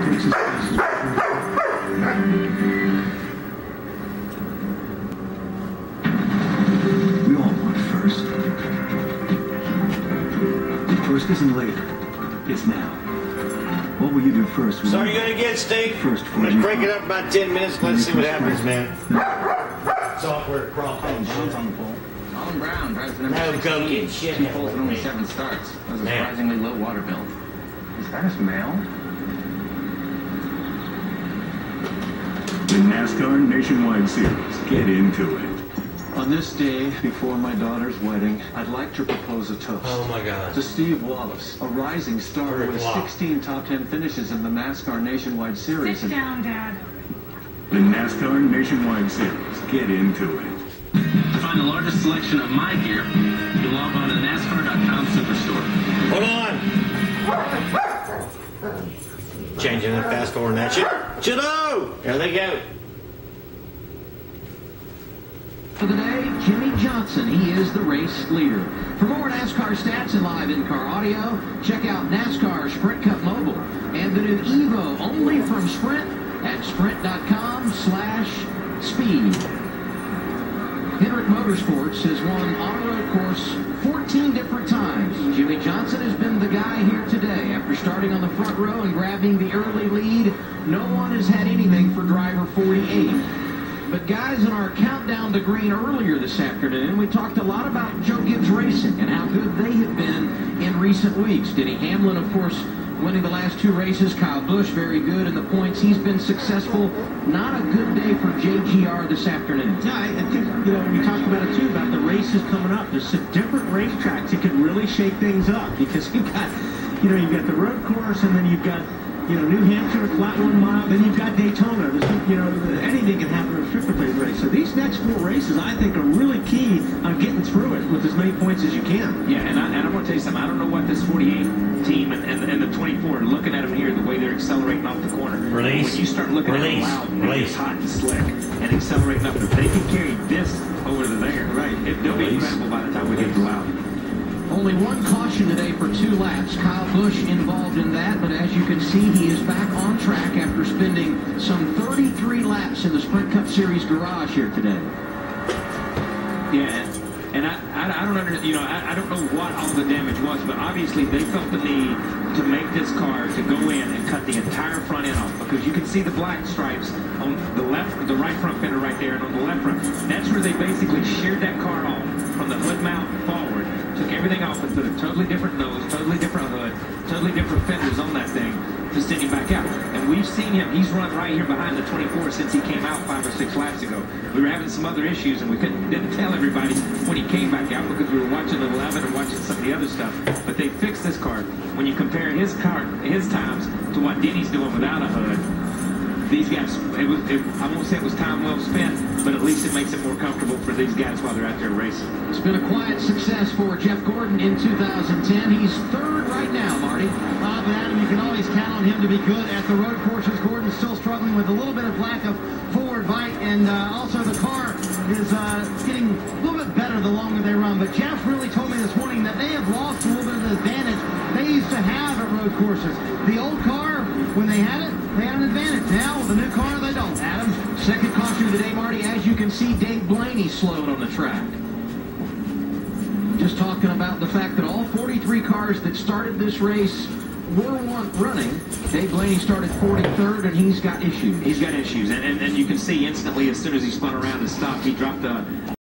takes his place. We all want first. First isn't later. It's now. What will you do first? So are you gonna get steak? First, let's break it up about 10 minutes. Let's see what happens, man. Software crawl. On the pole. Alan Brown drives the number No, 16. go get shit. He pulls with only 7 starts. That was a surprisingly low water bill. Is that his mail? The NASCAR Nationwide Series. Get into it. On this day, before my daughter's wedding, I'd like to propose a toast. Oh my God. To Steve Wallace, a rising star with 16 top 10 finishes in the NASCAR Nationwide Series. Sit down, Dad. The NASCAR Nationwide Series. Get into it. To find the largest selection of my gear, you log on to the NASCAR.com Superstore. Hold on. Changing it fast forward that shit. Chino! There they go. For the day, Jimmy Johnson. He is the race leader. For more NASCAR stats and live in-car audio, check out NASCAR Sprint Cup Mobile and the new Evo only from Sprint at sprint.com/speed. Hendrick Motorsports has won on a road course 14 different times. Jimmy Johnson has been the guy here today. After starting on the front row and grabbing the early lead, no one has had anything for driver 48. But guys, in our countdown to green earlier this afternoon, we talked a lot about Joe Gibbs Racing and how good they have been in recent weeks. Denny Hamlin, of course, winning the last 2 races. Kyle Busch, very good in the points. He's been successful. Not a good day for JGR this afternoon. Yeah, I think, we talked about it too, about the races coming up. There's some different racetracks that can really shake things up because you've got the road course and then you've got, New Hampshire, flat 1 mile, then you've got Daytona. There's, anything can happen in a stripper plate race. So these next 4 races, I think, are really key on getting through it with as many points as you can. Yeah, and I'm going to tell you something. I don't know what this 48 team and the 24, looking at them here, the way they're accelerating off the corner. Release. When you start looking at them loud, it's hot and slick, and accelerating up, if they can carry this over to there, right, they'll be incredible by the time we get to loud. Only 1 caution today for 2 laps. Kyle Busch involved in that, but as you can see, he is back on track after spending some 33 laps in the Sprint Cup Series garage here today. Yeah, and I don't understand, I don't know what all the damage was, but obviously they felt the need to make this car to go in and cut the entire front end off, because you can see the black stripes on the right front fender right there, and on the left front. That's where they basically sheared that car off from the hood mount forward, took everything off and put a totally different nose, totally different hood, totally different fenders on that thing to send him back out. And we've seen him, he's run right here behind the 24 since he came out 5 or 6 laps ago. We were having some other issues and we didn't tell everybody when he came back out because we were watching the 11 and watching some of the other stuff. But they fixed this car. When you compare his times to what Denny's doing without a hood, these guys, I won't say it was time well spent, but at least it makes it more comfortable for these guys while they're out there racing. It's been a quiet success for Jeff Gordon in 2010. He's 3rd right now, Marty. But Adam, you can always count on him to be good at the road courses. Gordon's still struggling with a little bit of lack of forward bite, and also the car is getting a little bit better the longer they run. But Jeff really told me this morning that they have lost a little bit of the advantage they used to have at road courses. The old car, when they had it, they had an advantage. Now, with the new car, they don't. Adam? 2nd caution of the day, Marty. As you can see, Dave Blaney slowed on the track. Just talking about the fact that all 43 cars that started this race were running. Dave Blaney started 43rd, and he's got issues. He's got issues, and you can see instantly as soon as he spun around and stopped, he dropped the